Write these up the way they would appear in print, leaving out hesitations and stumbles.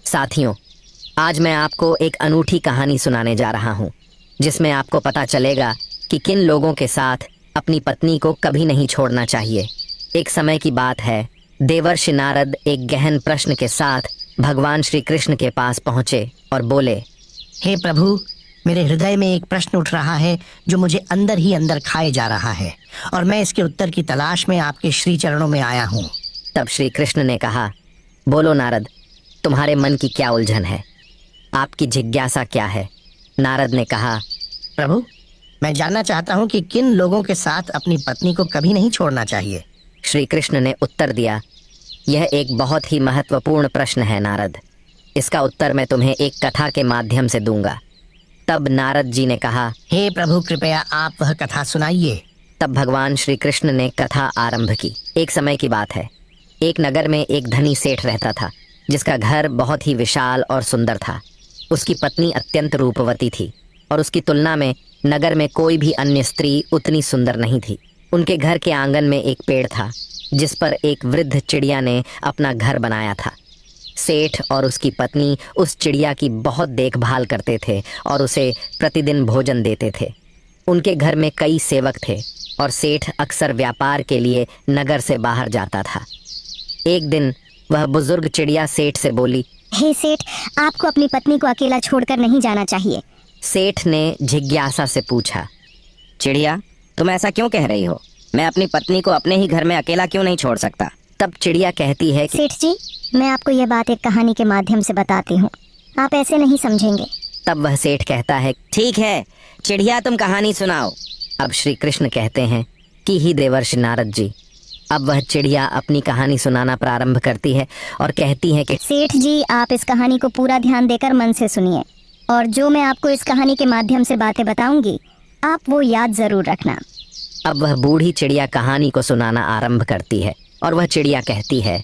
साथियों, आज मैं आपको एक अनूठी कहानी सुनाने जा रहा हूँ, जिसमें आपको पता चलेगा कि किन लोगों के साथ अपनी पत्नी को कभी नहीं छोड़ना चाहिए। एक समय की बात है, देवर्षि नारद एक गहन प्रश्न के साथ भगवान श्री कृष्ण के पास पहुँचे और बोले, हे प्रभु, मेरे हृदय में एक प्रश्न उठ रहा है जो मुझे अंदर ही अंदर खाए जा रहा है और मैं इसके उत्तर की तलाश में आपके श्री चरणों में आया हूँ। तब श्री कृष्ण ने कहा, बोलो नारद, तुम्हारे मन की क्या उलझन है? आपकी जिज्ञासा क्या है? नारद ने कहा, प्रभु, मैं जानना चाहता हूँ कि किन लोगों के साथ अपनी पत्नी को कभी नहीं छोड़ना चाहिए। श्री कृष्ण ने उत्तर दिया, यह एक बहुत ही महत्वपूर्ण प्रश्न है नारद। इसका उत्तर मैं तुम्हें एक कथा के माध्यम से दूंगा। तब नारद जी ने कहा, हे प्रभु, कृपया आप वह कथा सुनाइए। तब भगवान श्री कृष्ण ने कथा आरंभ की। एक समय की बात है, एक नगर में एक धनी सेठ रहता था, जिसका घर बहुत ही विशाल और सुंदर था। उसकी पत्नी अत्यंत रूपवती थी और उसकी तुलना में नगर में कोई भी अन्य स्त्री उतनी सुंदर नहीं थी। उनके घर के आंगन में एक पेड़ था, जिस पर एक वृद्ध चिड़िया ने अपना घर बनाया था। सेठ और उसकी पत्नी उस चिड़िया की बहुत देखभाल करते थे और उसे प्रतिदिन भोजन देते थे। उनके घर में कई सेवक थे और सेठ अक्सर व्यापार के लिए नगर से बाहर जाता था। एक दिन वह बुजुर्ग चिड़िया सेठ से बोली, हे सेठ, आपको अपनी पत्नी को अकेला छोड़कर नहीं जाना चाहिए। सेठ ने जिज्ञासा से पूछा, चिड़िया, तुम ऐसा क्यों कह रही हो? मैं अपनी पत्नी को अपने ही घर में अकेला क्यों नहीं छोड़ सकता? तब चिड़िया कहती है कि सेठ जी, मैं आपको यह बात एक कहानी के माध्यम से बताती हूँ, आप ऐसे नहीं समझेंगे। तब वह सेठ कहता है, ठीक है चिड़िया, तुम कहानी सुनाओ। अब श्री कृष्ण कहते हैं कि ही देवर्षि नारद जी। अब वह चिड़िया अपनी कहानी सुनाना प्रारंभ करती है और कहती है कि सेठ जी, आप इस कहानी को पूरा ध्यान देकर मन से सुनिए और जो मैं आपको इस कहानी के माध्यम से बातें बताऊंगी, आप वो याद जरूर रखना। अब वह बूढ़ी चिड़िया कहानी को सुनाना आरंभ करती है और वह चिड़िया कहती है,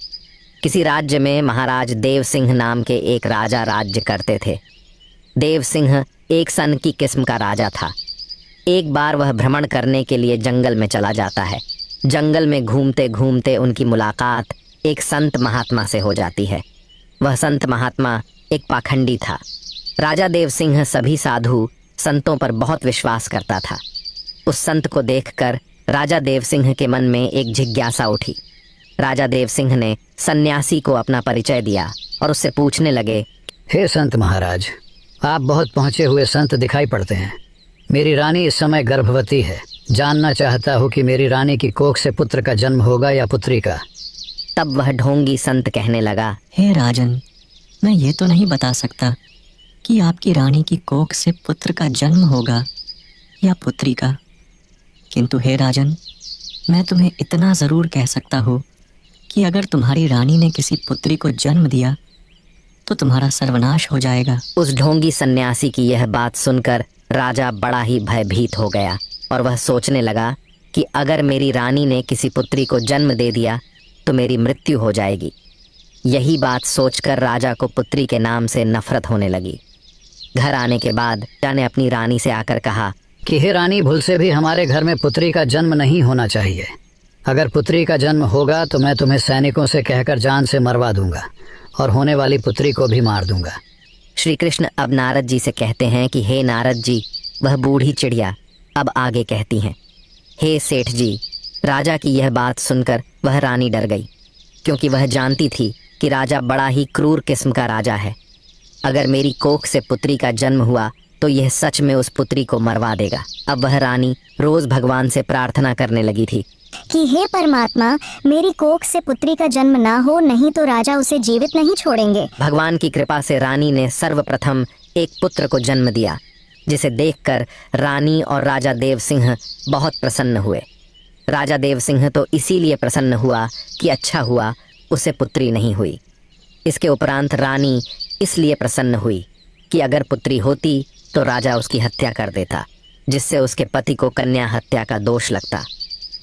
किसी राज्य में महाराज देव सिंह नाम के एक राजा राज्य करते थे। देव सिंह एक सन की किस्म का राजा था। एक बार वह भ्रमण करने के लिए जंगल में चला जाता है। जंगल में घूमते घूमते उनकी मुलाकात एक संत महात्मा से हो जाती है। वह संत महात्मा एक पाखंडी था। राजा देव सिंह सभी साधु संतों पर बहुत विश्वास करता था। उस संत को देखकर राजा देव सिंह के मन में एक जिज्ञासा उठी। राजा देव सिंह ने सन्यासी को अपना परिचय दिया और उससे पूछने लगे, हे संत महाराज, आप बहुत पहुँचे हुए संत दिखाई पड़ते हैं। मेरी रानी इस समय गर्भवती है। जानना चाहता हूँ कि मेरी रानी की कोख से पुत्र का जन्म होगा या पुत्री का। तब वह ढोंगी संत कहने लगा, हे राजन, मैं ये तो नहीं बता सकता कि आपकी रानी की कोख से पुत्र का जन्म होगा या पुत्री का, किंतु हे राजन, मैं तुम्हें इतना ज़रूर कह सकता हूँ कि अगर तुम्हारी रानी ने किसी पुत्री को जन्म दिया तो तुम्हारा सर्वनाश हो जाएगा। उस ढोंगी सन्यासी की यह बात सुनकर राजा बड़ा ही भयभीत हो गया और वह सोचने लगा कि अगर मेरी रानी ने किसी पुत्री को जन्म दे दिया तो मेरी मृत्यु हो जाएगी। यही बात सोचकर राजा को पुत्री के नाम से नफरत होने लगी। घर आने के बाद राजा ने अपनी रानी से आकर कहा कि हे रानी, भूल से भी हमारे घर में पुत्री का जन्म नहीं होना चाहिए। अगर पुत्री का जन्म होगा तो मैं तुम्हें सैनिकों से कहकर जान से मरवा दूंगा और होने वाली पुत्री को भी मार दूंगा। श्री कृष्ण अब नारद जी से कहते हैं कि हे नारद जी, वह बूढ़ी चिड़िया अब आगे कहती हैं, हे सेठ जी, राजा की यह बात सुनकर वह रानी डर गई, क्योंकि वह जानती थी कि राजा बड़ा ही क्रूर किस्म का राजा है। अगर मेरी कोख से पुत्री का जन्म हुआ तो यह सच में उस पुत्री को मरवा देगा। अब वह रानी रोज भगवान से प्रार्थना करने लगी थी कि हे परमात्मा, मेरी कोख से पुत्री का जन्म ना हो, नहीं तो राजा उसे जीवित नहीं छोड़ेंगे। भगवान की कृपा से रानी ने सर्वप्रथम एक पुत्र को जन्म दिया, जिसे देखकर रानी और राजा देव सिंह बहुत प्रसन्न हुए। राजा देव सिंह तो इसीलिए प्रसन्न हुआ कि अच्छा हुआ उसे पुत्री नहीं हुई। इसके उपरांत रानी इसलिए प्रसन्न हुई कि अगर पुत्री होती तो राजा उसकी हत्या कर देता, जिससे उसके पति को कन्या हत्या का दोष लगता।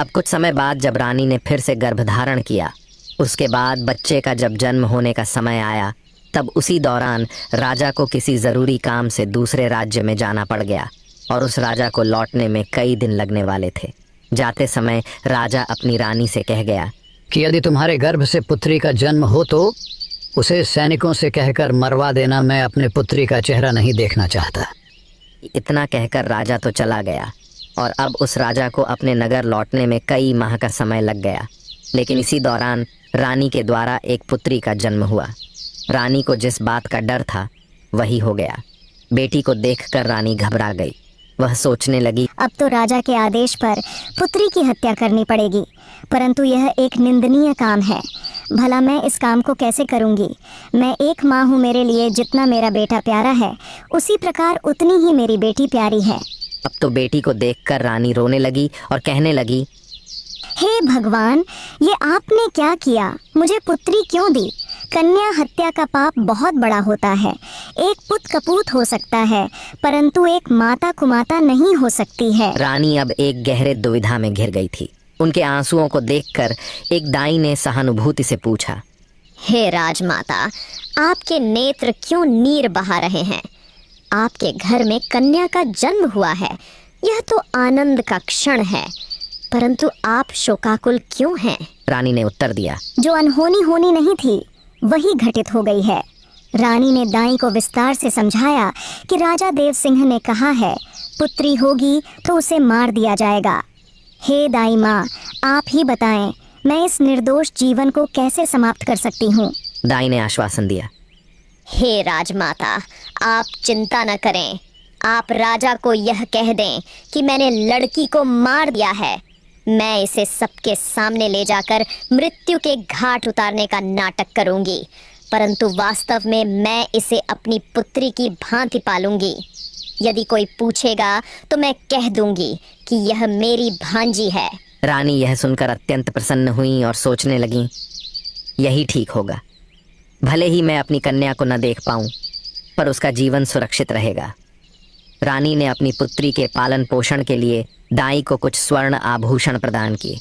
अब कुछ समय बाद जब रानी ने फिर से गर्भधारण किया, उसके बाद बच्चे का जब जन्म होने का समय आया, तब उसी दौरान राजा को किसी ज़रूरी काम से दूसरे राज्य में जाना पड़ गया और उस राजा को लौटने में कई दिन लगने वाले थे। जाते समय राजा अपनी रानी से कह गया कि यदि तुम्हारे गर्भ से पुत्री का जन्म हो तो उसे सैनिकों से कहकर मरवा देना। मैं अपने पुत्री का चेहरा नहीं देखना चाहता। इतना कहकर राजा तो चला गया और अब उस राजा को अपने नगर लौटने में कई माह का समय लग गया। लेकिन इसी दौरान रानी के द्वारा एक पुत्री का जन्म हुआ। रानी को जिस बात का डर था वही हो गया। बेटी को देखकर रानी घबरा गई। वह सोचने लगी, अब तो राजा के आदेश पर पुत्री की हत्या करनी पड़ेगी, परंतु यह एक निंदनीय काम है। भला मैं इस काम को कैसे करूंगी? मैं एक माँ हूँ, मेरे लिए जितना मेरा बेटा प्यारा है उसी प्रकार उतनी ही मेरी बेटी प्यारी है। अब तो बेटी को देखकर रानी रोने लगी और कहने लगी, हे भगवान, ये आपने क्या किया? मुझे पुत्री क्यों दी? कन्या हत्या का पाप बहुत बड़ा होता है। एक पुत कपूत हो सकता है, परंतु एक माता कुमाता नहीं हो सकती है। रानी अब एक गहरे दुविधा में घिर गई थी। उनके आंसुओं को देखकर एक दाई ने सहानुभूति से पूछा, हे राजमाता, आपके नेत्र क्यों नीर बहा रहे हैं? आपके घर में कन्या का जन्म हुआ है, यह तो आनंद का क्षण है, परंतु आप शोकाकुल क्यों हैं? रानी ने उत्तर दिया, जो अनहोनी होनी नहीं थी वही घटित हो गई है। रानी ने दाई को विस्तार से समझाया कि राजा देव सिंह ने कहा है पुत्री होगी तो उसे मार दिया जाएगा। हे दाई माँ, आप ही बताएं, मैं इस निर्दोष जीवन को कैसे समाप्त कर सकती हूँ? दाई ने आश्वासन दिया, हे राजमाता, आप चिंता न करें। आप राजा को यह कह दें कि मैंने लड़की को मार दिया है। मैं इसे सबके सामने ले जाकर मृत्यु के घाट उतारने का नाटक करूंगी, परंतु वास्तव में मैं इसे अपनी पुत्री की भांति पालूंगी। यदि कोई पूछेगा तो मैं कह दूंगी कि यह मेरी भांजी है। रानी यह सुनकर अत्यंत प्रसन्न हुई और सोचने लगी, यही ठीक होगा। भले ही मैं अपनी कन्या को न देख पाऊं, पर उसका जीवन सुरक्षित रहेगा। रानी ने अपनी पुत्री के पालन पोषण के लिए दाई को कुछ स्वर्ण आभूषण प्रदान किए।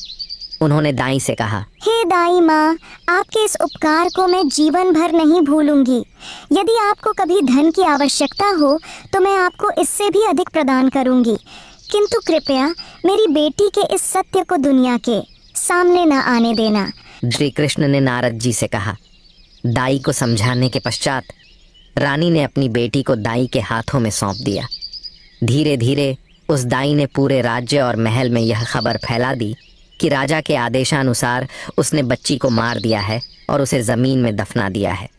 उन्होंने दाई से कहा, हे दाई माँ, आपके इस उपकार को मैं जीवन भर नहीं भूलूंगी। यदि आपको कभी धन की आवश्यकता हो तो मैं आपको इससे भी अधिक प्रदान करूंगी, किंतु कृपया मेरी बेटी के इस सत्य को दुनिया के सामने न आने देना। श्री कृष्ण ने नारद जी से कहा। दाई को समझाने के पश्चात रानी ने अपनी बेटी को दाई के हाथों में सौंप दिया। धीरे धीरे उस दाई ने पूरे राज्य और महल में यह खबर फैला दी कि राजा के आदेशानुसार उसने बच्ची को मार दिया है और उसे ज़मीन में दफना दिया है।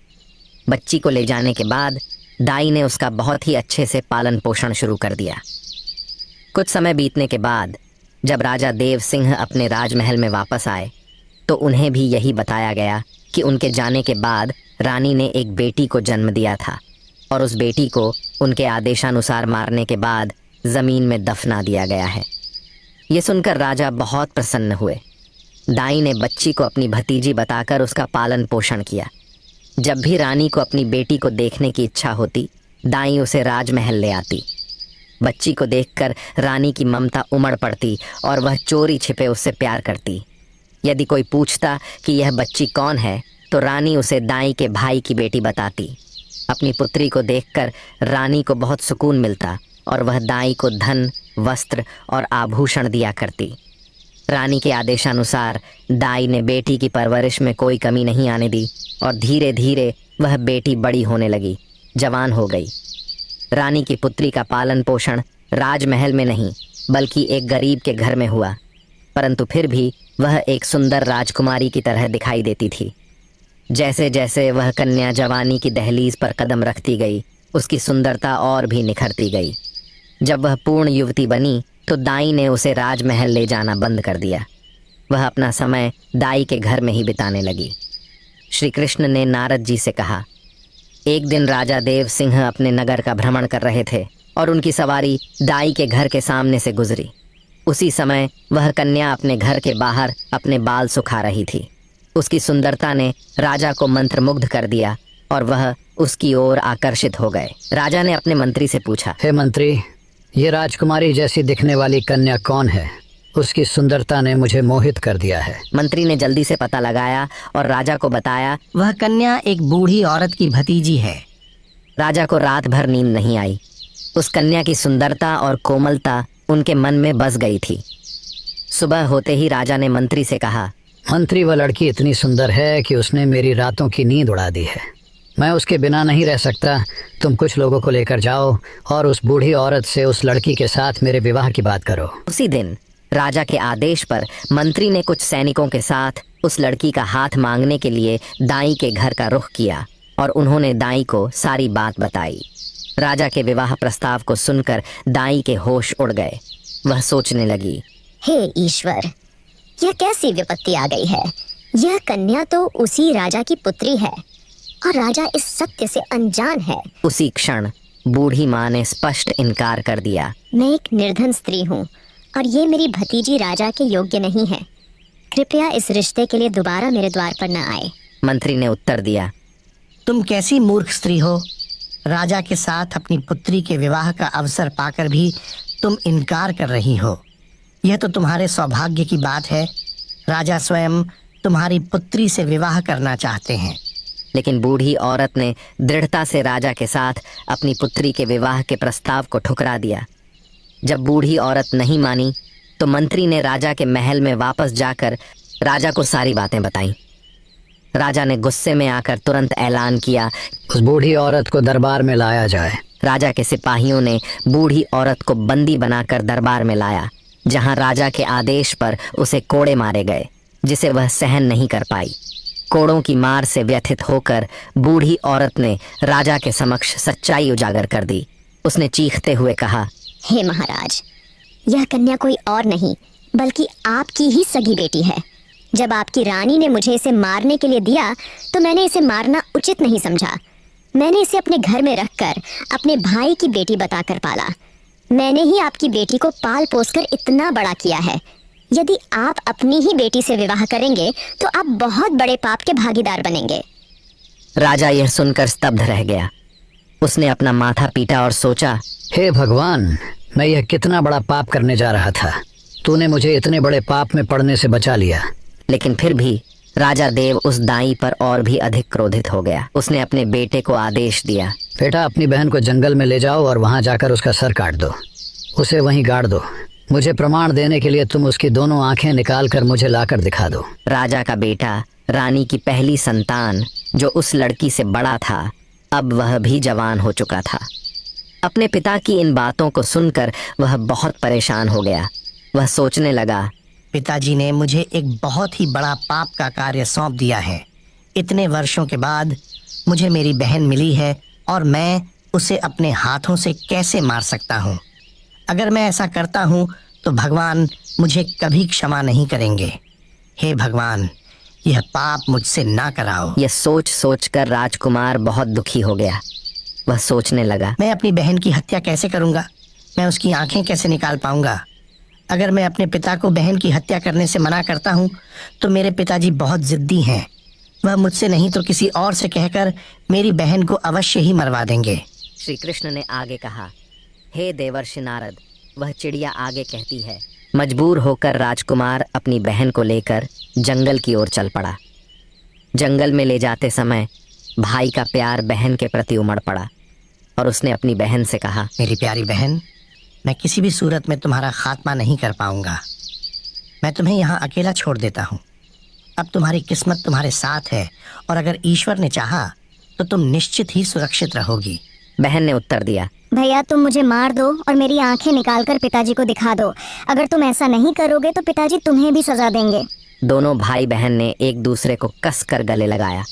बच्ची को ले जाने के बाद दाई ने उसका बहुत ही अच्छे से पालन पोषण शुरू कर दिया। कुछ समय बीतने के बाद जब राजा देव सिंह अपने राजमहल में वापस आए तो उन्हें भी यही बताया गया कि उनके जाने के बाद रानी ने एक बेटी को जन्म दिया था और उस बेटी को उनके आदेशानुसार मारने के बाद ज़मीन में दफना दिया गया है। ये सुनकर राजा बहुत प्रसन्न हुए। दाई ने बच्ची को अपनी भतीजी बताकर उसका पालन पोषण किया। जब भी रानी को अपनी बेटी को देखने की इच्छा होती, दाई उसे राजमहल ले आती। बच्ची को देखकर रानी की ममता उमड़ पड़ती और वह चोरी छिपे उससे प्यार करती। यदि कोई पूछता कि यह बच्ची कौन है तो रानी उसे दाई के भाई की बेटी बताती। अपनी पुत्री को देखकर रानी को बहुत सुकून मिलता और वह दाई को धन, वस्त्र और आभूषण दिया करती। रानी के आदेशानुसार दाई ने बेटी की परवरिश में कोई कमी नहीं आने दी और धीरे धीरे वह बेटी बड़ी होने लगी, जवान हो गई। रानी की पुत्री का पालन पोषण राजमहल में नहीं बल्कि एक गरीब के घर में हुआ, परंतु फिर भी वह एक सुंदर राजकुमारी की तरह दिखाई देती थी। जैसे जैसे वह कन्या जवानी की दहलीज पर कदम रखती गई, उसकी सुंदरता और भी निखरती गई। जब वह पूर्ण युवती बनी तो दाई ने उसे राजमहल ले जाना बंद कर दिया। वह अपना समय दाई के घर में ही बिताने लगी। श्री कृष्ण ने नारद जी से कहा, एक दिन राजा देव सिंह अपने नगर का भ्रमण कर रहे थे और उनकी सवारी दाई के घर के सामने से गुजरी। उसी समय वह कन्या अपने घर के बाहर अपने बाल सुखा रही थी। उसकी सुंदरता ने राजा को मंत्रमुग्ध कर दिया और वह उसकी ओर आकर्षित हो गए। राजा ने अपने मंत्री से पूछा, हे मंत्री, ये राजकुमारी जैसी दिखने वाली कन्या कौन है? उसकी सुंदरता ने मुझे मोहित कर दिया है। मंत्री ने जल्दी से पता लगाया और राजा को बताया। वह कन्या एक बूढ़ी औरत की भतीजी है। राजा को रात भर नींद नहीं आई। उस कन्या की सुंदरता और कोमलता उनके मन में बस गई थी। सुबह होते ही राजा ने मंत्री से कहा, मंत्री, वह लड़की इतनी सुंदर है कि उसने मेरी रातों की नींद उड़ा दी है। मैं उसके बिना नहीं रह सकता। तुम कुछ लोगों को लेकर जाओ और उस बूढ़ी औरत से उस लड़की के साथ मेरे विवाह की बात करो। उसी दिन राजा के आदेश पर मंत्री ने कुछ सैनिकों के साथ उस लड़की का हाथ मांगने के लिए दाई के घर का रुख किया और उन्होंने दाई को सारी बात बताई। राजा के विवाह प्रस्ताव को सुनकर दाई के होश उड़ गए। वह सोचने लगी, हे ईश्वर, यह कैसी विपत्ति आ गई है। यह कन्या तो उसी राजा की पुत्री है और राजा इस सत्य से अनजान है। उसी क्षण बूढ़ी माँ ने स्पष्ट इनकार कर दिया। मैं एक निर्धन स्त्री हूँ और ये मेरी भतीजी राजा के योग्य नहीं है। कृपया इस रिश्ते के लिए दोबारा मेरे द्वार पर न आए। मंत्री ने उत्तर दिया, तुम कैसी मूर्ख स्त्री हो। राजा के साथ अपनी पुत्री के विवाह का अवसर पाकर भी तुम इनकार कर रही हो। यह तो तुम्हारे सौभाग्य की बात है। राजा स्वयं तुम्हारी पुत्री से विवाह करना चाहते हैं। लेकिन बूढ़ी औरत ने दृढ़ता से राजा के साथ अपनी पुत्री के विवाह के प्रस्ताव को ठुकरा दिया। जब बूढ़ी औरत नहीं मानी तो मंत्री ने राजा के महल में वापस जाकर राजा को सारी बातें बताईं। राजा ने गुस्से में आकर तुरंत ऐलान किया, उस बूढ़ी औरत को दरबार में लाया जाए। राजा के सिपाहियों ने बूढ़ी औरत को बंदी बनाकर दरबार में लाया, जहां राजा के आदेश पर उसे कोड़े मारे गए, जिसे वह सहन नहीं कर पाई। कोड़ों की मार से व्यथित होकर बूढ़ी औरत ने राजा के समक्ष सच्चाई उजागर कर दी। उसने चीखते हुए कहा, हे महाराज, यह कन्या कोई और नहीं बल्कि आपकी ही सगी बेटी है। जब आपकी रानी ने मुझे इसे मारने के लिए दिया तो मैंने इसे मारना उचित नहीं समझा। मैंने इसे अपने घर में रखकर अपने भाई की बेटी बताकर पाला। मैंने ही आपकी बेटी को पाल पोसकर इतना बड़ा किया है। यदि आप अपनी ही बेटी से विवाह करेंगे तो आप बहुत बड़े पाप के भागीदार बनेंगे। राजा यह सुनकर स्तब्ध रह गया। उसने अपना माथा पीटा और सोचा, हे भगवान, मैं यह कितना बड़ा पाप करने जा रहा था। तूने मुझे इतने बड़े पाप में पड़ने से बचा लिया। लेकिन फिर भी राजा देव उस दाई पर और भी अधिक क्रोधित हो गया। उसने अपने बेटे को आदेश दिया, बेटा, अपनी बहन को जंगल में ले जाओ और वहां जाकर उसका सर काट दो, उसे वहीं गाड़ दो। मुझे प्रमाण देने के लिए तुम उसकी दोनों आंखें निकाल कर मुझे लाकर दिखा दो। राजा का बेटा, रानी की पहली संतान, जो उस लड़की से बड़ा था, अब वह भी जवान हो चुका था। अपने पिता की इन बातों को सुनकर वह बहुत परेशान हो गया। वह सोचने लगा, पिताजी ने मुझे एक बहुत ही बड़ा पाप का कार्य सौंप दिया है। इतने वर्षों के बाद मुझे मेरी बहन मिली है और मैं उसे अपने हाथों से कैसे मार सकता हूँ। अगर मैं ऐसा करता हूँ तो भगवान मुझे कभी क्षमा नहीं करेंगे। हे भगवान, यह पाप मुझसे ना कराओ। यह सोच सोचकर राजकुमार बहुत दुखी हो गया। वह सोचने लगा, मैं अपनी बहन की हत्या कैसे करूँगा। मैं उसकी आंखें कैसे निकाल पाऊंगा। अगर मैं अपने पिता को बहन की हत्या करने से मना करता हूँ तो मेरे पिताजी बहुत जिद्दी हैं। वह मुझसे नहीं तो किसी और से कहकर मेरी बहन को अवश्य ही मरवा देंगे। श्री कृष्ण ने आगे कहा, हे देवर्षि नारद, वह चिड़िया आगे कहती है। मजबूर होकर राजकुमार अपनी बहन को लेकर जंगल की ओर चल पड़ा। जंगल में ले जाते समय भाई का प्यार बहन के प्रति उमड़ पड़ा और उसने अपनी बहन से कहा, मेरी प्यारी बहन, मैं किसी भी सूरत में तुम्हारा खात्मा नहीं कर पाऊंगा। मैं तुम्हें यहाँ अकेला छोड़ देता हूँ। अब तुम्हारी किस्मत तुम्हारे साथ है और अगर ईश्वर ने चाहा तो तुम निश्चित ही सुरक्षित रहोगी। बहन ने उत्तर दिया, भैया, तुम मुझे मार दो और मेरी आंखें निकालकर पिताजी को दिखा दो। अगर तुम ऐसा नहीं करोगे तो पिताजी तुम्हें भी सजा देंगे। दोनों भाई बहन ने एक दूसरे को कसकर गले लगाया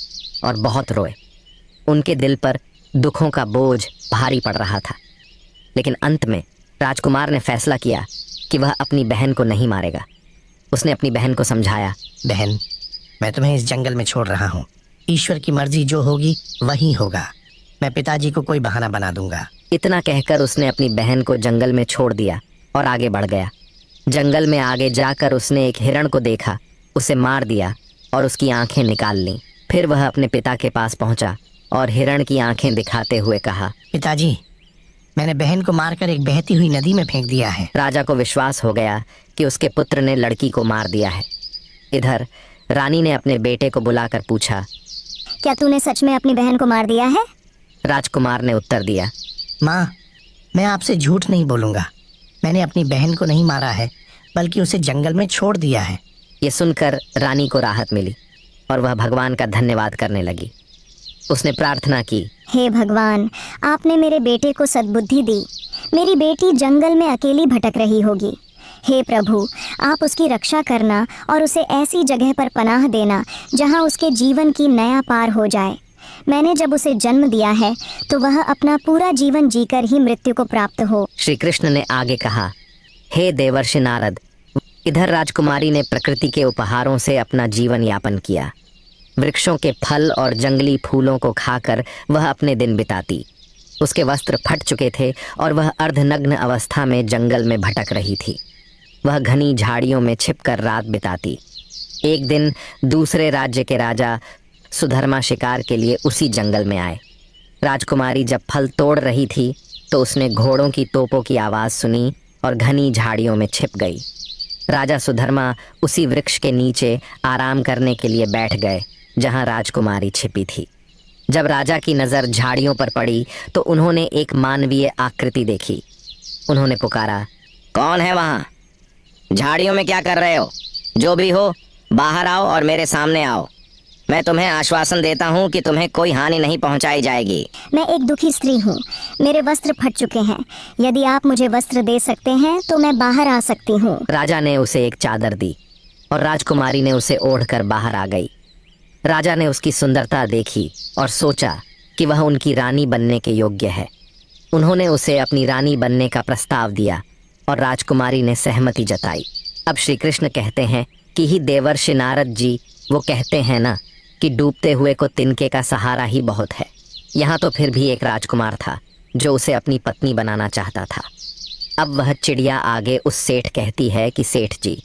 और बहुत रोए। उनके दिल पर दुखों का बोझ भारी पड़ रहा था। लेकिन अंत में राजकुमार ने फैसला किया कि वह अपनी बहन को नहीं मारेगा। उसने अपनी बहन को समझाया, बहन, मैं तुम्हें इस जंगल में छोड़ रहा हूँ। ईश्वर की मर्जी जो होगी वही होगा। मैं पिताजी को कोई बहाना बना दूंगा। इतना कहकर उसने अपनी बहन को जंगल में छोड़ दिया और आगे बढ़ गया। जंगल में आगे जाकर उसने एक हिरण को देखा, उसे मार दिया और उसकी आंखें निकाल लीं। फिर वह अपने पिता के पास पहुंचा और हिरण की आंखें दिखाते हुए कहा, पिताजी, मैंने बहन को मारकर एक बहती हुई नदी में फेंक दिया है। राजा को विश्वास हो गया कि उसके पुत्र ने लड़की को मार दिया है। इधर रानी ने अपने बेटे को बुलाकर पूछा, क्या तूने सच में अपनी बहन को मार दिया है? राजकुमार ने उत्तर दिया, माँ, मैं आपसे झूठ नहीं बोलूँगा। मैंने अपनी बहन को नहीं मारा है बल्कि उसे जंगल में छोड़ दिया है। ये सुनकर रानी को राहत मिली और वह भगवान का धन्यवाद करने लगी। उसने प्रार्थना की, हे भगवान, आपने मेरे बेटे को सद्बुद्धि दी। मेरी बेटी जंगल में अकेली भटक रही होगी। हे प्रभु, आप उसकी रक्षा करना और उसे ऐसी जगह पर पनाह देना जहां उसके जीवन की नया पार हो जाए। मैंने जब उसे जन्म दिया है तो वह अपना पूरा जीवन जीकर ही मृत्यु को प्राप्त हो। श्री कृष्ण ने आगे कहा, हे देवर्षि नारद, इधर राजकुमारी ने प्रकृति के उपहारों से अपना जीवन यापन किया। वृक्षों के फल और जंगली फूलों को खाकर वह अपने दिन बिताती। उसके वस्त्र फट चुके थे और वह अर्धनग्न अवस्था में जंगल में भटक रही थी। वह घनी झाड़ियों में छिपकर रात बिताती। एक दिन दूसरे राज्य के राजा सुधर्मा शिकार के लिए उसी जंगल में आए। राजकुमारी जब फल तोड़ रही थी तो उसने घोड़ों की तोपों की आवाज़ सुनी और घनी झाड़ियों में छिप गई। राजा सुधर्मा उसी वृक्ष के नीचे आराम करने के लिए बैठ गए जहां राजकुमारी छिपी थी। जब राजा की नज़र झाड़ियों पर पड़ी तो उन्होंने एक मानवीय आकृति देखी। उन्होंने पुकारा, कौन है वहाँ? झाड़ियों में क्या कर रहे हो? जो भी हो, बाहर आओ और मेरे सामने आओ। मैं तुम्हें आश्वासन देता हूँ कि तुम्हें कोई हानि नहीं पहुँचाई जाएगी। मैं एक दुखी स्त्री हूँ, मेरे वस्त्र फट चुके हैं। यदि आप मुझे वस्त्र दे सकते हैं तो मैं बाहर आ सकती हूँ। राजा ने उसे एक चादर दी और राजकुमारी ने उसे ओढ़कर बाहर आ गई। राजा ने उसकी सुंदरता देखी और सोचा कि वह उनकी रानी बनने के योग्य है। उन्होंने उसे अपनी रानी बनने का प्रस्ताव दिया और राजकुमारी ने सहमति जताई। अब श्री कृष्ण कहते हैं कि ही देवर्षि नारद जी वो कहते हैं ना कि डूबते हुए को तिनके का सहारा ही बहुत है। यहाँ तो फिर भी एक राजकुमार था जो उसे अपनी पत्नी बनाना चाहता था। अब वह चिड़िया आगे उस सेठ कहती है कि सेठ जी।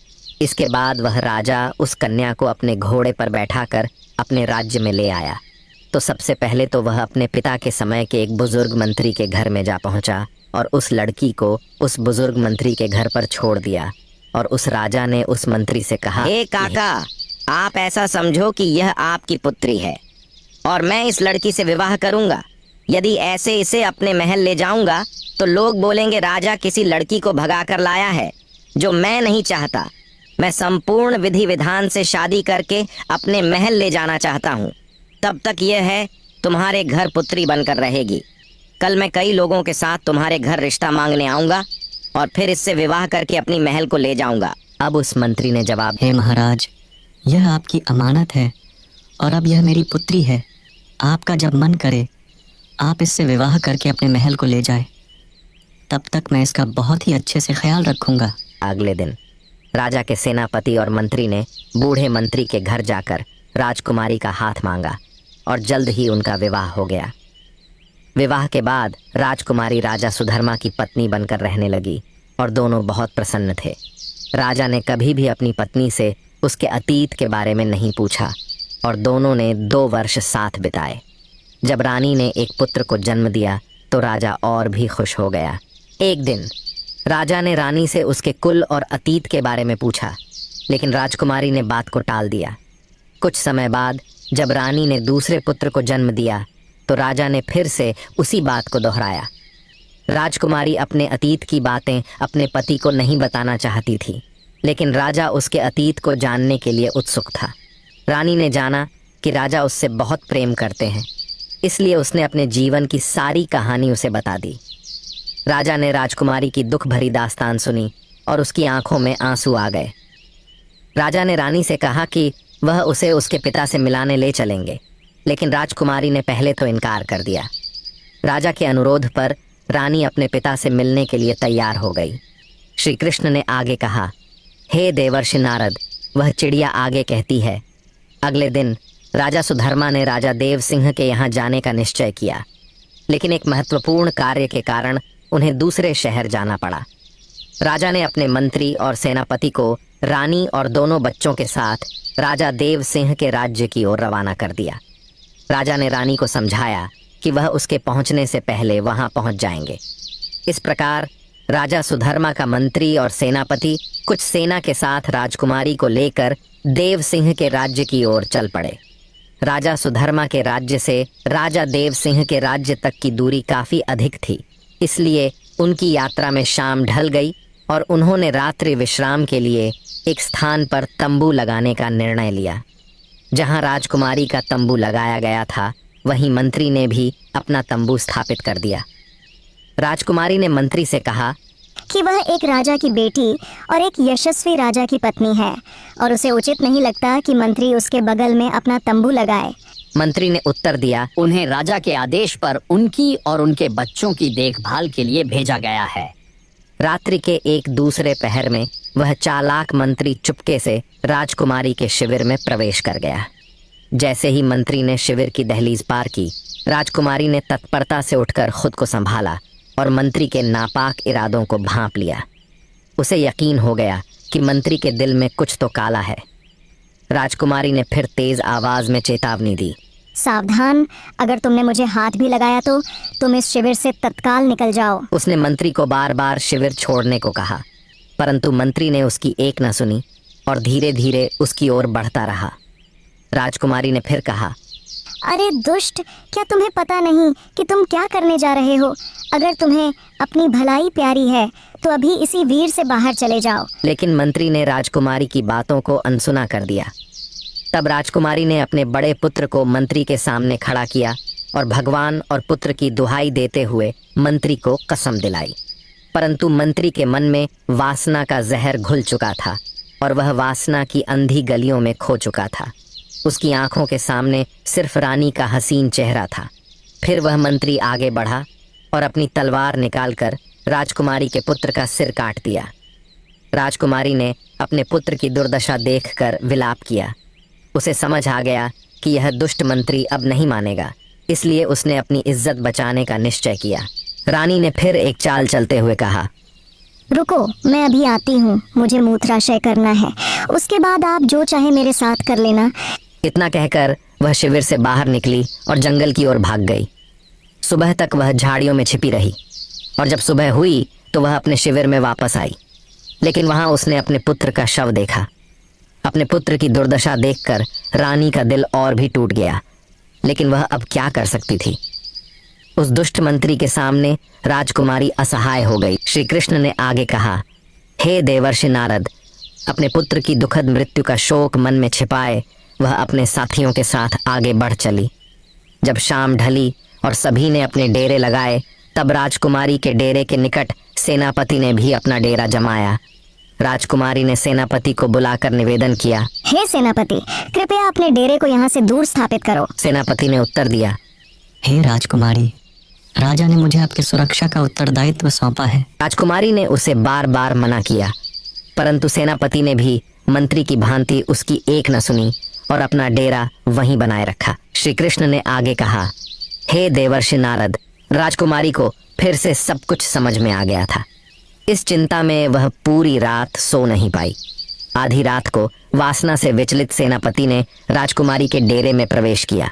इसके बाद वह राजा उस कन्या को अपने घोड़े पर बैठाकर अपने राज्य में ले आया। तो सबसे पहले तो वह अपने पिता के समय के एक बुजुर्ग मंत्री के घर में जा पहुंचा और उस लड़की को उस बुजुर्ग मंत्री के घर पर छोड़ दिया। और उस राजा ने उस मंत्री से कहा, हे काका, आप ऐसा समझो कि यह आपकी पुत्री है और मैं इस लड़की से विवाह करूंगा। यदि ऐसे इसे अपने महल ले जाऊंगा तो लोग बोलेंगे राजा किसी लड़की को भगा कर लाया है, जो मैं नहीं चाहता। मैं संपूर्ण विधि विधान से शादी करके अपने महल ले जाना चाहता हूँ। तब तक यह है तुम्हारे घर पुत्री बनकर रहेगी। कल मैं कई लोगों के साथ तुम्हारे घर रिश्ता मांगने आऊंगा और फिर इससे विवाह करके अपनी महल को ले जाऊंगा। अब उस मंत्री ने जवाब, हे महाराज, यह आपकी अमानत है और अब यह मेरी पुत्री है। आपका जब मन करे आप इससे विवाह करके अपने महल को ले जाए। तब तक मैं इसका बहुत ही अच्छे से ख्याल रखूंगा। अगले दिन राजा के सेनापति और मंत्री ने बूढ़े मंत्री के घर जाकर राजकुमारी का हाथ मांगा और जल्द ही उनका विवाह हो गया। विवाह के बाद राजकुमारी राजा सुधर्मा की पत्नी बनकर रहने लगी और दोनों बहुत प्रसन्न थे। राजा ने कभी भी अपनी पत्नी से उसके अतीत के बारे में नहीं पूछा और दोनों ने 2 वर्ष साथ बिताए। जब रानी ने एक पुत्र को जन्म दिया तो राजा और भी खुश हो गया। एक दिन राजा ने रानी से उसके कुल और अतीत के बारे में पूछा, लेकिन राजकुमारी ने बात को टाल दिया। कुछ समय बाद जब रानी ने दूसरे पुत्र को जन्म दिया तो राजा ने फिर से उसी बात को दोहराया। राजकुमारी अपने अतीत की बातें अपने पति को नहीं बताना चाहती थी, लेकिन राजा उसके अतीत को जानने के लिए उत्सुक था। रानी ने जाना कि राजा उससे बहुत प्रेम करते हैं, इसलिए उसने अपने जीवन की सारी कहानी उसे बता दी। राजा ने राजकुमारी की दुख भरी दास्तान सुनी और उसकी आंखों में आंसू आ गए। राजा ने रानी से कहा कि वह उसे उसके पिता से मिलाने ले चलेंगे, लेकिन राजकुमारी ने पहले तो इनकार कर दिया। राजा के अनुरोध पर रानी अपने पिता से मिलने के लिए तैयार हो गई। श्री कृष्ण ने आगे कहा, हे देवर्षि नारद, वह चिड़िया आगे कहती है, अगले दिन राजा सुधर्मा ने राजा देव सिंह के यहाँ जाने का निश्चय किया, लेकिन एक महत्वपूर्ण कार्य के कारण उन्हें दूसरे शहर जाना पड़ा। राजा ने अपने मंत्री और सेनापति को रानी और दोनों बच्चों के साथ राजा देव सिंह के राज्य की ओर रवाना कर दिया। राजा ने रानी को समझाया कि वह उसके पहुंचने से पहले वहां पहुंच जाएंगे। इस प्रकार राजा सुधर्मा का मंत्री और सेनापति कुछ सेना के साथ राजकुमारी को लेकर देव सिंह के राज्य की ओर चल पड़े। राजा सुधर्मा के राज्य से राजा देव सिंह के राज्य तक की दूरी काफी अधिक थी, इसलिए उनकी यात्रा में शाम ढल गई और उन्होंने रात्रि विश्राम के लिए एक स्थान पर तंबू लगाने का निर्णय लिया। जहां राजकुमारी का तंबू लगाया गया था, वहीं मंत्री ने भी अपना तंबू स्थापित कर दिया। राजकुमारी ने मंत्री से कहा कि वह एक राजा की बेटी और एक यशस्वी राजा की पत्नी है और उसे उचित नहीं लगता कि मंत्री उसके बगल में अपना तंबू लगाए। मंत्री ने उत्तर दिया, उन्हें राजा के आदेश पर उनकी और उनके बच्चों की देखभाल के लिए भेजा गया है। रात्रि के एक दूसरे पहर में वह चालाक मंत्री चुपके से राजकुमारी के शिविर में प्रवेश कर गया। जैसे ही मंत्री ने शिविर की दहलीज पार की, राजकुमारी ने तत्परता से उठकर खुद को संभाला और मंत्री के नापाक इरादों को भांप लिया। उसे यकीन हो गया कि मंत्री के दिल में कुछ तो काला है। राजकुमारी ने फिर तेज आवाज में चेतावनी दी, सावधान, अगर तुमने मुझे हाथ भी लगाया तो तुम इस शिविर से तत्काल निकल जाओ। उसने मंत्री को बार बार शिविर छोड़ने को कहा, परंतु मंत्री ने उसकी एक न सुनी और धीरे धीरे उसकी ओर बढ़ता रहा। राजकुमारी ने फिर कहा, अरे दुष्ट, क्या तुम्हें पता नहीं कि तुम क्या करने जा रहे हो? अगर तुम्हें अपनी भलाई प्यारी है तो अभी इसी वीर से बाहर चले जाओ। लेकिन मंत्री ने राजकुमारी की बातों को अनसुना कर दिया। तब राजकुमारी ने अपने बड़े पुत्र को मंत्री के सामने खड़ा किया और भगवान और पुत्र की दुहाई देते हुए मंत्री को कसम दिलाई। परंतु मंत्री के मन में वासना का जहर घुल चुका था और वह वासना की अंधी गलियों में खो चुका था। उसकी आंखों के सामने सिर्फ रानी का हसीन चेहरा था। फिर वह मंत्री आगे बढ़ा और अपनी तलवार निकालकर राजकुमारी के पुत्र का सिर काट दिया। राजकुमारी ने अपने पुत्र की दुर्दशा देखकर विलाप किया। उसे समझ आ गया कि यह दुष्ट मंत्री अब नहीं मानेगा, इसलिए उसने अपनी इज्जत बचाने का निश्चय किया। रानी ने फिर एक चाल चलते हुए कहा, रुको, मैं अभी आती हूँ, मुझे मूत्राशय करना है, उसके बाद आप जो चाहे मेरे साथ कर लेना। इतना कहकर वह शिविर से बाहर निकली और जंगल की ओर भाग गई। सुबह तक वह झाड़ियों में छिपी रही और जब सुबह हुई तो वह अपने शिविर में वापस आई। लेकिन वहां उसने अपने पुत्र का शव देखा। अपने पुत्र की दुर्दशा देखकर रानी का दिल और भी टूट गया, लेकिन वह अब क्या कर सकती थी। उस दुष्ट मंत्री के सामने राजकुमारी असहाय हो गई। श्री कृष्ण ने आगे कहा, हे देवर्षि नारद, अपने पुत्र की दुखद मृत्यु का शोक मन में छिपाए वह अपने साथियों के साथ आगे बढ़ चली। जब शाम ढली और सभी ने अपने डेरे लगाए, तब राजकुमारी के डेरे के निकट सेनापति ने भी अपना डेरा जमाया। राजकुमारी ने सेनापति को बुलाकर निवेदन किया, हे सेनापति, कृपया अपने डेरे को यहाँ से दूर स्थापित करो। सेनापति ने उत्तर दिया, हे राजकुमारी, राजा ने मुझे आपकी सुरक्षा का उत्तरदायित्व सौंपा है। राजकुमारी ने उसे बार बार मना किया, परंतु सेनापति ने भी मंत्री की भांति उसकी एक न सुनी और अपना डेरा वहीं बनाए रखा। श्री कृष्ण ने आगे कहा, हे देवर्षि नारद, राजकुमारी को फिर से सब कुछ समझ में आ गया था। इस चिंता में वह पूरी रात सो नहीं पाई। आधी रात को वासना से विचलित सेनापति ने राजकुमारी के डेरे में प्रवेश किया।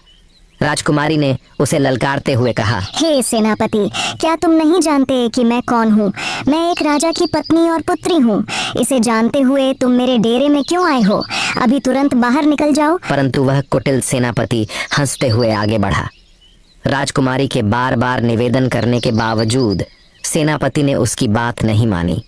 राजकुमारी ने उसे ललकारते हुए कहा, हे सेनापति, क्या तुम नहीं जानते कि मैं कौन हूँ? मैं एक राजा की पत्नी और पुत्री हूँ। इसे जानते हुए तुम मेरे डेरे में क्यों आए हो? अभी तुरंत बाहर निकल जाओ। परंतु वह कुटिल सेनापति हंसते हुए आगे बढ़ा। राजकुमारी के बार बार निवेदन करने के बावजूद सेनापति ने उसकी बात नहीं मानी।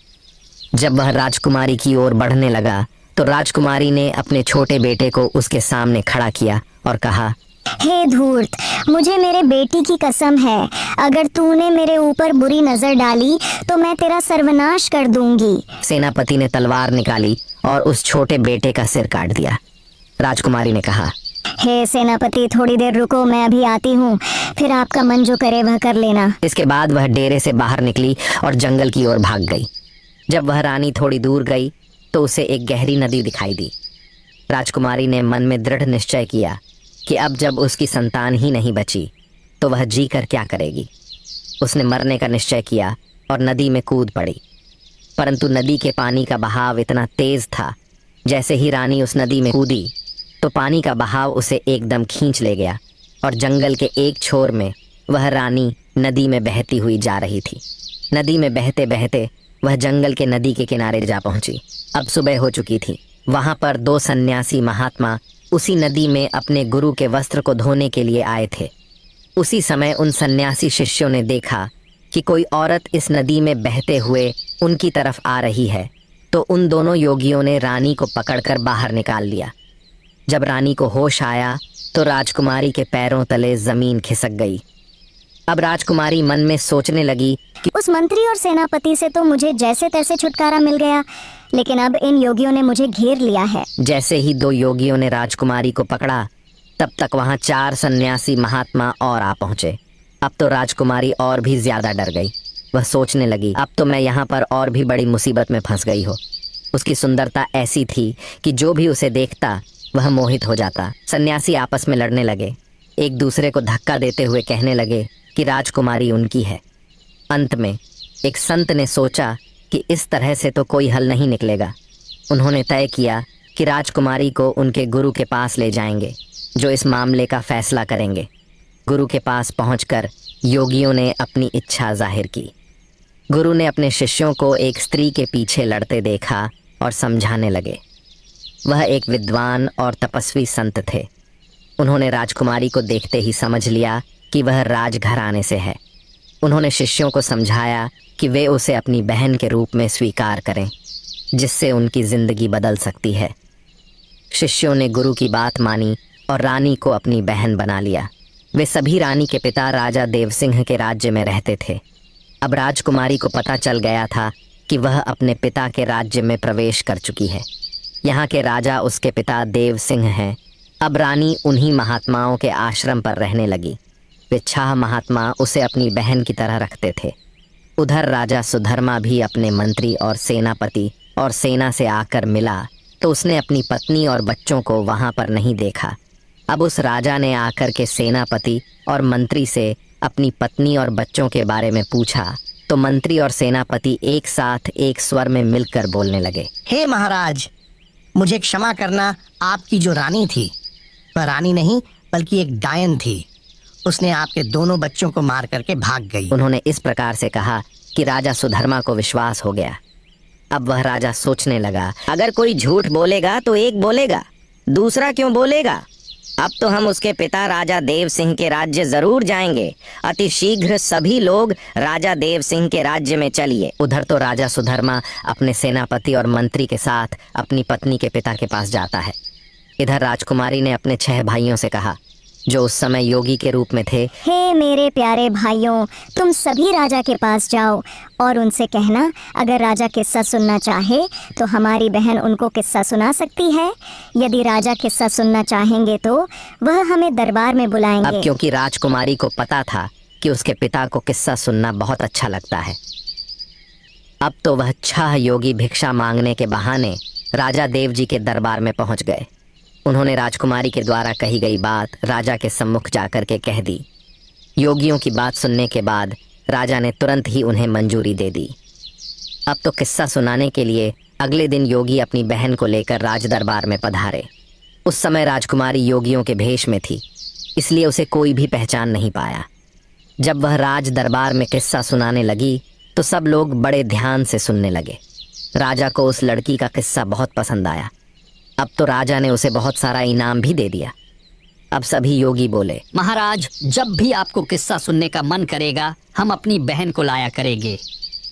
जब वह राजकुमारी की ओर बढ़ने लगा तो राजकुमारी ने अपने छोटे बेटे को उसके सामने खड़ा किया और कहा, हे धूर्त, मुझे मेरे बेटी की कसम है, अगर तूने मेरे ऊपर बुरी नजर डाली तो मैं तेरा सर्वनाश कर दूंगी। सेनापति ने तलवार निकाली और उस छोटे बेटे का सिर काट दिया। राजकुमारी ने कहा, हे सेनापति, थोड़ी देर रुको, मैं अभी आती हूँ, फिर आपका मन जो करे वह कर लेना। इसके बाद वह डेरे से बाहर निकली और जंगल की ओर भाग गई। जब वह रानी थोड़ी दूर गई तो उसे एक गहरी नदी दिखाई दी। राजकुमारी ने मन में दृढ़ निश्चय किया कि अब जब उसकी संतान ही नहीं बची तो वह जी कर क्या करेगी। उसने मरने का निश्चय किया और नदी में कूद पड़ी। परंतु नदी के पानी का बहाव इतना तेज था, जैसे ही रानी उस नदी में कूदी तो पानी का बहाव उसे एकदम खींच ले गया और जंगल के एक छोर में वह रानी नदी में बहती हुई जा रही थी। नदी में बहते बहते वह जंगल के नदी के किनारे जा पहुंची। अब सुबह हो चुकी थी। वहां पर दो सन्यासी महात्मा उसी नदी में अपने गुरु के वस्त्र को धोने के लिए आए थे। उसी समय उन सन्यासी शिष्यों ने देखा कि कोई औरत इस नदी में बहते हुए उनकी तरफ आ रही है तो उन दोनों योगियों ने रानी को पकड़कर बाहर निकाल लिया। जब रानी को होश आया तो राजकुमारी के पैरों तले जमीन खिसक गई। अब राजकुमारी मन में सोचने लगी कि उस मंत्री और सेनापति से तो मुझे जैसे तैसे छुटकारा मिल गया, लेकिन अब इन योगियों ने मुझे घेर लिया है। जैसे ही 2 योगियों ने राजकुमारी को पकड़ा तब तक वहां 4 सन्यासी महात्मा और आ पहुंचे। अब तो राजकुमारी और भी ज्यादा डर गई। वह सोचने लगी, अब तो मैं यहाँ पर और भी बड़ी मुसीबत में फंस गई हो। उसकी सुंदरता ऐसी थी कि जो भी उसे देखता वह मोहित हो जाता। सन्यासी आपस में लड़ने लगे, एक दूसरे को धक्का देते हुए कहने लगे कि राजकुमारी उनकी है। अंत में एक संत ने सोचा कि इस तरह से तो कोई हल नहीं निकलेगा। उन्होंने तय किया कि राजकुमारी को उनके गुरु के पास ले जाएंगे, जो इस मामले का फैसला करेंगे। गुरु के पास पहुंचकर योगियों ने अपनी इच्छा जाहिर की। गुरु ने अपने शिष्यों को एक स्त्री के पीछे लड़ते देखा और समझाने लगे। वह एक विद्वान और तपस्वी संत थे। उन्होंने राजकुमारी को देखते ही समझ लिया कि वह राजघराने से है। उन्होंने शिष्यों को समझाया कि वे उसे अपनी बहन के रूप में स्वीकार करें, जिससे उनकी जिंदगी बदल सकती है। शिष्यों ने गुरु की बात मानी और रानी को अपनी बहन बना लिया। वे सभी रानी के पिता राजा देव सिंह के राज्य में रहते थे। अब राजकुमारी को पता चल गया था कि वह अपने पिता के राज्य में प्रवेश कर चुकी है। यहाँ के राजा उसके पिता देव सिंह हैं। अब रानी उन्हीं महात्माओं के आश्रम पर रहने लगी। वे 6 महात्मा उसे अपनी बहन की तरह रखते थे। उधर राजा सुधर्मा भी अपने मंत्री और सेनापति और सेना से आकर मिला तो उसने अपनी पत्नी और बच्चों को वहाँ पर नहीं देखा। अब उस राजा ने आकर के सेनापति और मंत्री से अपनी पत्नी और बच्चों के बारे में पूछा तो मंत्री और सेनापति एक साथ एक स्वर में मिलकर बोलने लगे, हे महाराज, मुझे क्षमा करना। आपकी जो रानी थी वह रानी नहीं बल्कि एक डायन थी। उसने आपके दोनों बच्चों को मार करके भाग गई। उन्होंने इस प्रकार से कहा कि राजा सुधर्मा को विश्वास हो गया। अब वह राजा सोचने लगा, अगर कोई झूठ बोलेगा तो एक बोलेगा, दूसरा क्यों बोलेगा? अब तो हम उसके पिता राजा देव सिंह के राज्य जरूर जाएंगे। अति शीघ्र सभी लोग राजा देव सिंह के राज्य में चलिए। उधर तो राजा सुधर्मा अपने सेनापति और मंत्री के साथ अपनी पत्नी के पिता के पास जाता है। इधर राजकुमारी ने अपने 6 भाइयों से कहा, जो उस समय योगी के रूप में थे, हे मेरे प्यारे भाइयों, तुम सभी राजा के पास जाओ और उनसे कहना, अगर राजा किस्सा सुनना चाहे तो हमारी बहन उनको किस्सा सुना सकती है। यदि राजा किस्सा सुनना चाहेंगे तो वह हमें दरबार में बुलाएंगे। अब क्योंकि राजकुमारी को पता था कि उसके पिता को किस्सा सुनना बहुत अच्छा लगता है, अब तो वह 6 योगी भिक्षा मांगने के बहाने राजा देव जी के दरबार में पहुंच गए। उन्होंने राजकुमारी के द्वारा कही गई बात राजा के सम्मुख जाकर के कह दी। योगियों की बात सुनने के बाद राजा ने तुरंत ही उन्हें मंजूरी दे दी। अब तो किस्सा सुनाने के लिए अगले दिन योगी अपनी बहन को लेकर राज दरबार में पधारे। उस समय राजकुमारी योगियों के भेष में थी, इसलिए उसे कोई भी पहचान नहीं पाया। जब वह राज दरबार में किस्सा सुनाने लगी तो सब लोग बड़े ध्यान से सुनने लगे। राजा को उस लड़की का किस्सा बहुत पसंद आया। अब तो राजा ने उसे बहुत सारा इनाम भी दे दिया। अब सभी योगी बोले, महाराज, जब भी आपको किस्सा सुनने का मन करेगा हम अपनी बहन को लाया करेंगे।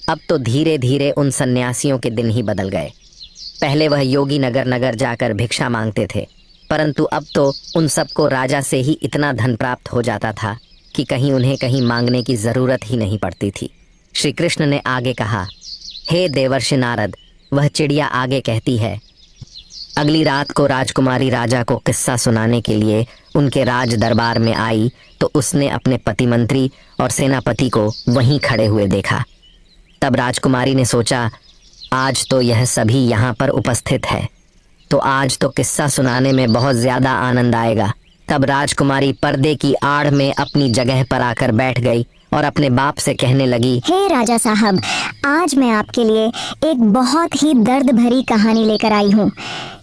अब तो धीरे धीरे उन सन्यासियों के दिन ही बदल गए। पहले वह योगी नगर नगर जाकर भिक्षा मांगते थे, परंतु अब तो उन सबको राजा से ही इतना धन प्राप्त हो जाता था कि कहीं उन्हें कहीं मांगने की जरूरत ही नहीं पड़ती थी। श्री कृष्ण ने आगे कहा, हे देवर्षि नारद, वह चिड़िया आगे कहती है, अगली रात को राजकुमारी राजा को किस्सा सुनाने के लिए उनके राज दरबार में आई तो उसने अपने पति मंत्री और सेनापति को वहीं खड़े हुए देखा। तब राजकुमारी ने सोचा, आज तो यह सभी यहाँ पर उपस्थित है, तो आज तो किस्सा सुनाने में बहुत ज्यादा आनंद आएगा। तब राजकुमारी पर्दे की आड़ में अपनी जगह पर आकर बैठ गई और अपने बाप से कहने लगी, हे राजा साहब, आज मैं आपके लिए एक बहुत ही दर्द भरी कहानी लेकर आई हूँ।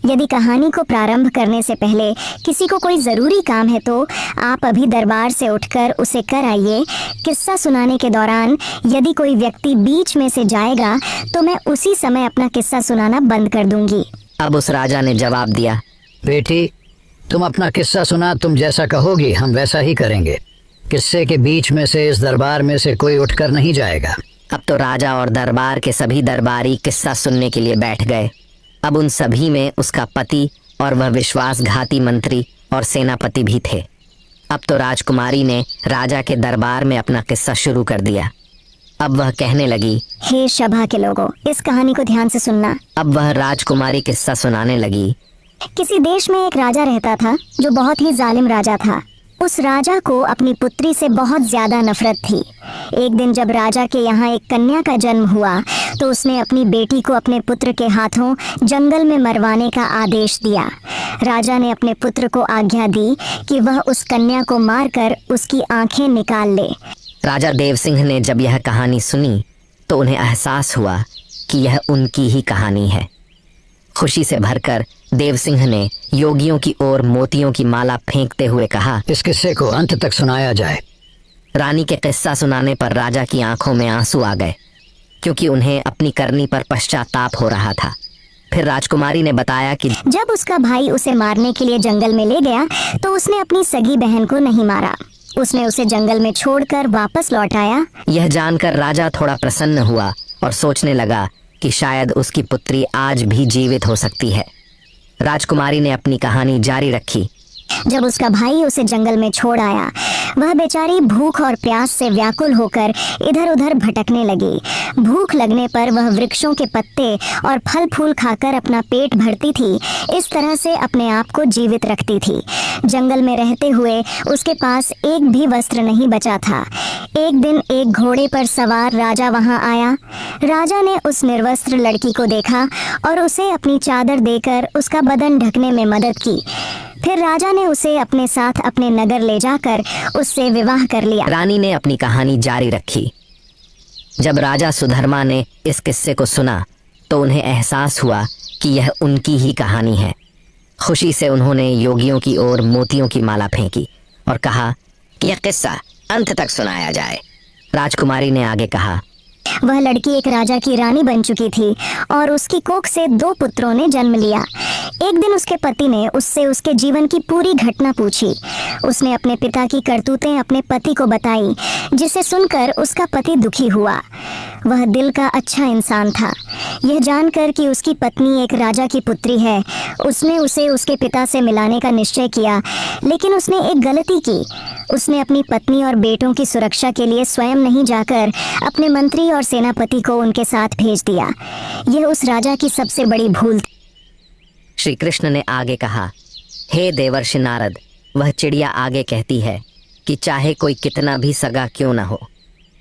यदि कहानी को प्रारंभ करने से पहले किसी को कोई ज़रूरी काम है तो आप अभी दरबार से उठकर उसे कर आइए। किस्सा सुनाने के दौरान यदि कोई व्यक्ति बीच में से जाएगा तो मैं उसी समय अपना किस्सा सुनाना बंद कर दूंगी। अब उस राजा ने जवाब दिया, बेटी, तुम अपना किस्सा सुना, तुम जैसा कहोगी हम वैसा ही करेंगे। किस्से के बीच में से इस दरबार में से कोई उठकर नहीं जाएगा। अब तो राजा और दरबार के सभी दरबारी किस्सा सुनने के लिए बैठ गए। अब उन सभी में उसका पति और वह विश्वासघाती मंत्री और सेनापति भी थे। अब तो राजकुमारी ने राजा के दरबार में अपना किस्सा शुरू कर दिया। अब वह कहने लगी, हे सभा के लोगों, इस कहानी को ध्यान से सुनना। अब वह राजकुमारी किस्सा सुनाने लगी। किसी देश में एक राजा रहता था जो बहुत ही जालिम राजा था। उस राजा को अपनी पुत्री से बहुत ज्यादा नफरत थी। एक दिन जब राजा के यहाँ एक कन्या का जन्म हुआ तो उसने अपनी बेटी को अपने पुत्र के हाथों जंगल में मरवाने का आदेश दिया। राजा ने अपने पुत्र को आज्ञा दी कि वह उस कन्या को मारकर उसकी आंखें निकाल ले। राजा देव सिंह ने जब यह कहानी सुनी तो उन्हें एहसास हुआ कि यह उनकी ही कहानी है। खुशी से भरकर देव सिंह ने योगियों की ओर मोतियों की माला फेंकते हुए कहा, इस किस्से को अंत तक सुनाया जाए। रानी के किस्सा सुनाने पर राजा की आंखों में आंसू आ गए, क्योंकि उन्हें अपनी करनी पर पश्चाताप हो रहा था। फिर राजकुमारी ने बताया कि जब उसका भाई उसे मारने के लिए जंगल में ले गया तो उसने अपनी सगी बहन को नहीं मारा। उसने उसे जंगल में छोड़कर वापस लौट आया। यह जानकर राजा थोड़ा प्रसन्न हुआ और सोचने लगा कि शायद उसकी पुत्री आज भी जीवित हो सकती है। राजकुमारी ने अपनी कहानी जारी रखी। जब उसका भाई उसे जंगल में छोड़ आया, वह बेचारी भूख और प्यास से व्याकुल होकर इधर उधर भटकने लगी। भूख लगने पर वह वृक्षों के पत्ते और फल फूल खाकर अपना पेट भरती थी। इस तरह से अपने आप को जीवित रखती थी। जंगल में रहते हुए उसके पास एक भी वस्त्र नहीं बचा था। एक दिन एक घोड़े पर सवार राजा वहां आया। राजा ने उस निर्वस्त्र लड़की को देखा और उसे अपनी चादर देकर उसका बदन ढकने में मदद की। फिर राजा ने उसे अपने साथ अपने नगर ले जाकर उससे विवाह कर लिया। रानी ने अपनी कहानी जारी रखी। जब राजा सुधर्मा ने इस किस्से को सुना तो उन्हें एहसास हुआ कि यह उनकी ही कहानी है। खुशी से उन्होंने योगियों की ओर मोतियों की माला फेंकी और कहा कि यह किस्सा अंत तक सुनाया जाए। राजकुमारी ने आगे कहा, वह लड़की एक राजा की रानी बन चुकी थी और उसकी कोख से 2 पुत्रों ने जन्म लिया। एक दिन उसके पति ने उससे उसके जीवन की पूरी घटना पूछी। उसने अपने पिता की करतूतें अपने पति को बताई, जिसे सुनकर उसका पति दुखी हुआ। वह दिल का अच्छा इंसान था। यह जानकर कि उसकी पत्नी एक राजा की पुत्री है, उसने उसे उसके पिता से मिलाने का निश्चय किया। लेकिन उसने एक गलती की। उसने अपनी पत्नी और बेटों की सुरक्षा के लिए स्वयं नहीं जाकर अपने मंत्री और सेनापति को उनके साथ भेज दिया। यह उस राजा की सबसे बड़ी भूल थी। श्री कृष्ण ने आगे कहा, हे देवर्षि नारद, वह चिड़िया आगे कहती है कि चाहे कोई कितना भी सगा क्यों न हो,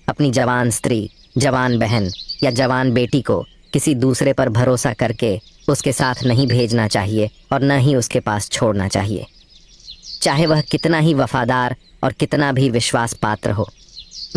अपनी जवान स्त्री, जवान बहन या जवान बेटी को किसी दूसरे पर भरोसा करके उसके साथ नहीं भेजना चाहिए और न ही उसके पास छोड़ना चाहिए, चाहे वह कितना ही वफादार और कितना भी विश्वास पात्र हो।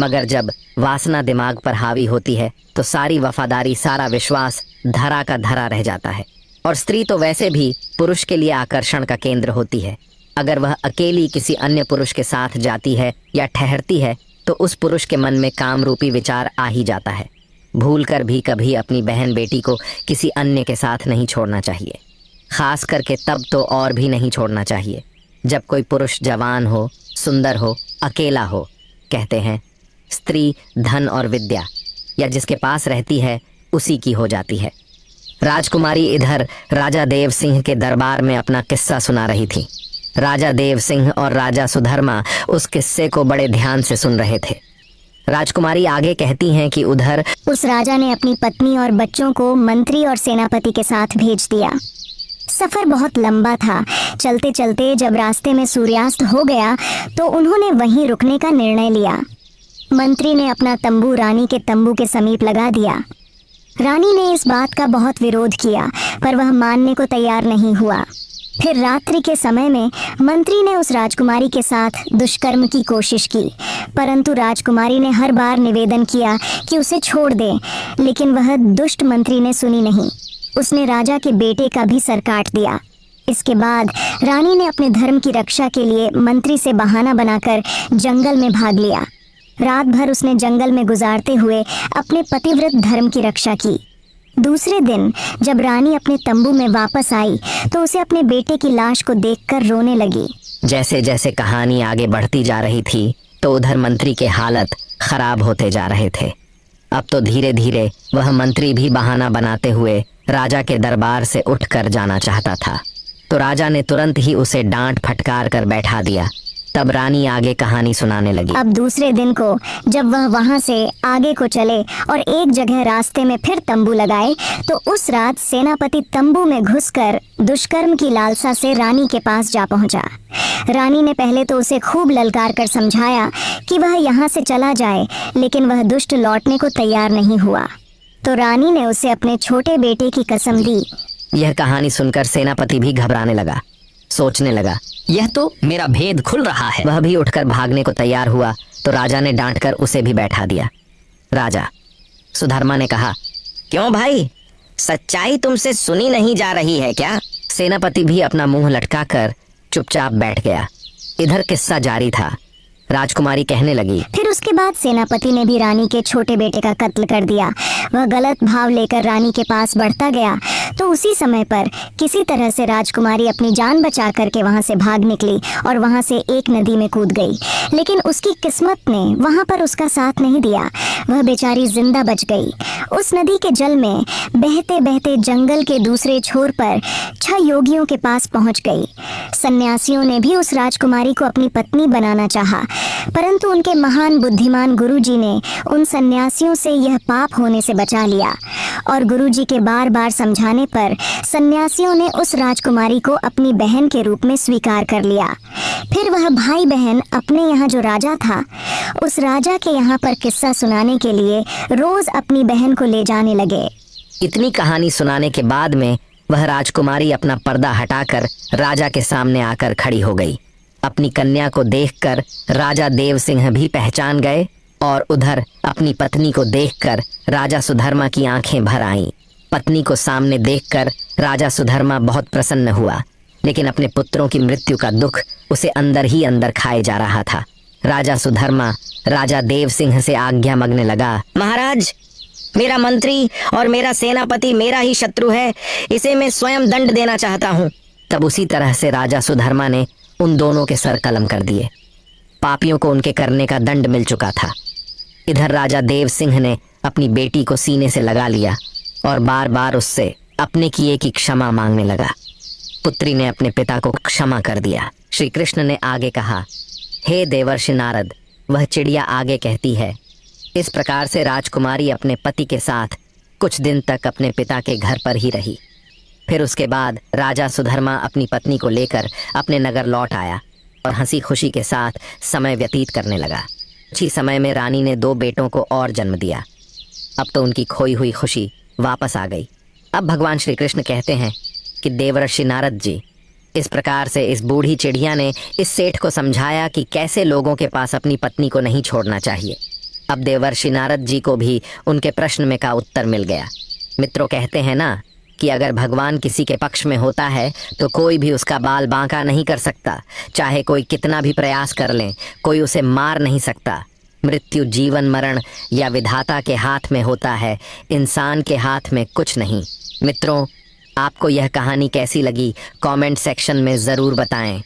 मगर जब वासना दिमाग पर हावी होती है तो सारी वफादारी, सारा विश्वास धरा का धरा रह जाता है। और स्त्री तो वैसे भी पुरुष के लिए आकर्षण का केंद्र होती है। अगर वह अकेली किसी अन्य पुरुष के साथ जाती है या ठहरती है तो उस पुरुष के मन में काम रूपी विचार आ ही जाता है। भूल कर भी कभी अपनी बहन बेटी को किसी अन्य के साथ नहीं छोड़ना चाहिए। खास करके तब तो और भी नहीं छोड़ना चाहिए जब कोई पुरुष जवान हो, सुंदर हो, अकेला हो। कहते हैं स्त्री धन और विद्या या जिसके पास रहती है उसी की हो जाती है। राजकुमारी इधर राजा देव सिंह के दरबार में अपना किस्सा सुना रही थी। राजा देव सिंह और राजा सुधर्मा उस किस्से को बड़े ध्यान से सुन रहे थे। राजकुमारी आगे कहती हैं कि उधर उस राजा ने अपनी पत्नी और बच्चों को मंत्री और सेनापति के साथ भेज दिया। सफर बहुत लंबा था। चलते चलते जब रास्ते में सूर्यास्त हो गया तो उन्होंने वहीं रुकने का निर्णय लिया। मंत्री ने अपना तंबू रानी के तंबू के समीप लगा दिया। रानी ने इस बात का बहुत विरोध किया पर वह मानने को तैयार नहीं हुआ। फिर रात्रि के समय में मंत्री ने उस राजकुमारी के साथ दुष्कर्म की कोशिश की, परंतु राजकुमारी ने हर बार निवेदन किया कि उसे छोड़ दे, लेकिन वह दुष्ट मंत्री ने सुनी नहीं। उसने राजा के बेटे का भी सर काट दिया। इसके बाद रानी ने अपने धर्म की रक्षा के लिए मंत्री से बहाना बनाकर जंगल में भाग लिया। रात भर उसने जंगल में गुजारते हुए अपने पतिव्रत धर्म की रक्षा की। दूसरे दिन जब रानी अपने तंबू में वापस आई तो उसे अपने बेटे की लाश को देखकर रोने लगी। जैसे जैसे कहानी आगे बढ़ती जा रही थी तो उधर मंत्री के हालत खराब होते जा रहे थे। अब तो धीरे धीरे वह मंत्री भी बहाना बनाते हुए राजा के दरबार से उठकर जाना चाहता था, तो राजा ने तुरंत ही उसे डांट फटकार कर बैठा दिया। तब रानी आगे कहानी सुनाने लगी। अब दूसरे दिन को जब वह वहां से आगे को चले और एक जगह रास्ते में फिर तंबू लगाए, तो उस रात सेनापति तंबू में घुसकर दुष्कर्म की लालसा से रानी के पास जा पहुंचा। रानी ने पहले तो उसे खूब ललकार कर समझाया कि वह यहाँ से चला जाए, लेकिन वह दुष्ट लौटने को तैयार नहीं हुआ। तो रानी ने उसे अपने छोटे बेटे की कसम दी। यह कहानी सुनकर सेनापति भी घबराने लगा, सोचने लगा, यह तो मेरा भेद खुल रहा है। वह भी उठकर भागने को तैयार हुआ, तो राजा ने डांटकर उसे भी बैठा दिया। राजा सुधर्मा ने कहा, क्यों भाई, सच्चाई तुमसे सुनी नहीं जा रही है क्या? सेनापति भी अपना मुंह लटकाकर चुपचाप बैठ गया। इधर किस्सा जारी था। राजकुमारी कहने लगी, फिर उसके बाद सेनापति ने भी रानी के छोटे बेटे का कत्ल कर दिया। वह गलत भाव लेकर रानी के पास बढ़ता गया, तो उसी समय पर किसी तरह से राजकुमारी अपनी जान बचा करके वहां से भाग निकली और वहां से एक नदी में कूद गई। लेकिन उसकी किस्मत ने वहां पर उसका साथ नहीं दिया। वह बेचारी जिंदा बच गई। उस नदी के जल में बहते बहते जंगल के दूसरे छोर पर 6 योगियों के पास पहुंच गई। सन्यासियों ने भी उस राजकुमारी को अपनी पत्नी बनाना चाहा, परंतु उनके महान बुद्धिमान गुरुजी ने उन सन्यासियों से यह पाप होने से बचा लिया, और गुरुजी के बार बार समझाने पर सन्यासियों ने उस राजकुमारी को अपनी बहन के रूप में स्वीकार कर लिया। फिर वह भाई बहन अपने यहाँ जो राजा था, उस राजा के यहाँ पर किस्सा सुनाने के लिए रोज अपनी बहन को ले जाने लगे। इतनी कहानी सुनाने के बाद में वह राजकुमारी अपना पर्दा हटाकर राजा के सामने आकर खड़ी हो गई। अपनी कन्या को देखकर राजा देव सिंह भी पहचान गए, और उधर अपनी पत्नी को देखकर राजा सुधर्मा की आंखें भर आईं। पत्नी को सामने देखकर राजा सुधर्मा बहुत प्रसन्न हुआ, लेकिन अपने पुत्रों की मृत्यु का दुख उसे अंदर ही अंदर खाए जा रहा था। राजा सुधर्मा राजा देव सिंह से आज्ञा मांगने लगा, महाराज, मेरा मंत्री और मेरा सेनापति मेरा ही शत्रु है, इसे मैं स्वयं दंड देना चाहता हूँ। तब उसी तरह से राजा सुधर्मा ने उन दोनों के सर कलम कर दिए। पापियों को उनके करने का दंड मिल चुका था। इधर राजा देव सिंह ने अपनी बेटी को सीने से लगा लिया और बार बार उससे अपने किए की क्षमा मांगने लगा। पुत्री ने अपने पिता को क्षमा कर दिया। श्री कृष्ण ने आगे कहा, हे देवर्षि नारद, वह चिड़िया आगे कहती है, इस प्रकार से राजकुमारी अपने पति के साथ कुछ दिन तक अपने पिता के घर पर ही रही। फिर उसके बाद राजा सुधर्मा अपनी पत्नी को लेकर अपने नगर लौट आया और हंसी खुशी के साथ समय व्यतीत करने लगा। कुछ ही समय में रानी ने 2 बेटों को और जन्म दिया। अब तो उनकी खोई हुई खुशी वापस आ गई। अब भगवान श्री कृष्ण कहते हैं कि देवर्षि नारद जी, इस प्रकार से इस बूढ़ी चिड़िया ने इस सेठ को समझाया कि कैसे लोगों के पास अपनी पत्नी को नहीं छोड़ना चाहिए। अब देवर्षि नारद जी को भी उनके प्रश्न में का उत्तर मिल गया। मित्रों, कहते हैं ना कि अगर भगवान किसी के पक्ष में होता है तो कोई भी उसका बाल बांका नहीं कर सकता। चाहे कोई कितना भी प्रयास कर ले, कोई उसे मार नहीं सकता। मृत्यु जीवन मरण या विधाता के हाथ में होता है, इंसान के हाथ में कुछ नहीं। मित्रों, आपको यह कहानी कैसी लगी कमेंट सेक्शन में ज़रूर बताएं।